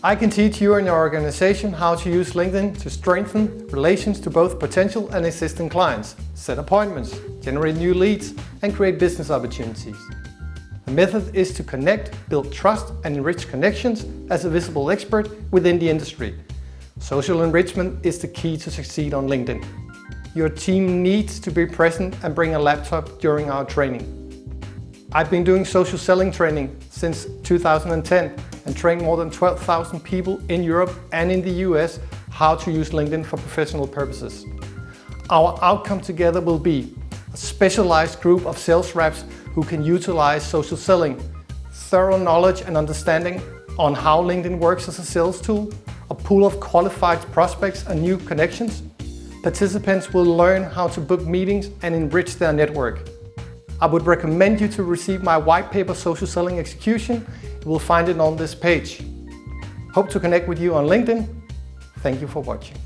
I can teach you and your organization how to use LinkedIn to strengthen relations to both potential and existing clients, set appointments, generate new leads, and create business opportunities. The method is to connect, build trust, and enrich connections as a visible expert within the industry. Social enrichment is the key to succeed on LinkedIn. Your team needs to be present and bring a laptop during our training. I've been doing social selling training since 2010 and trained more than 12,000 people in Europe and in the US how to use LinkedIn for professional purposes. Our outcome together will be a specialized group of sales reps who can utilize social selling, thorough knowledge and understanding on how LinkedIn works as a sales tool, a pool of qualified prospects and new connections. Participants will learn how to book meetings and enrich their network. I would recommend you to receive my white paper social selling execution. You will find it on this page. Hope to connect with you on LinkedIn. Thank you for watching.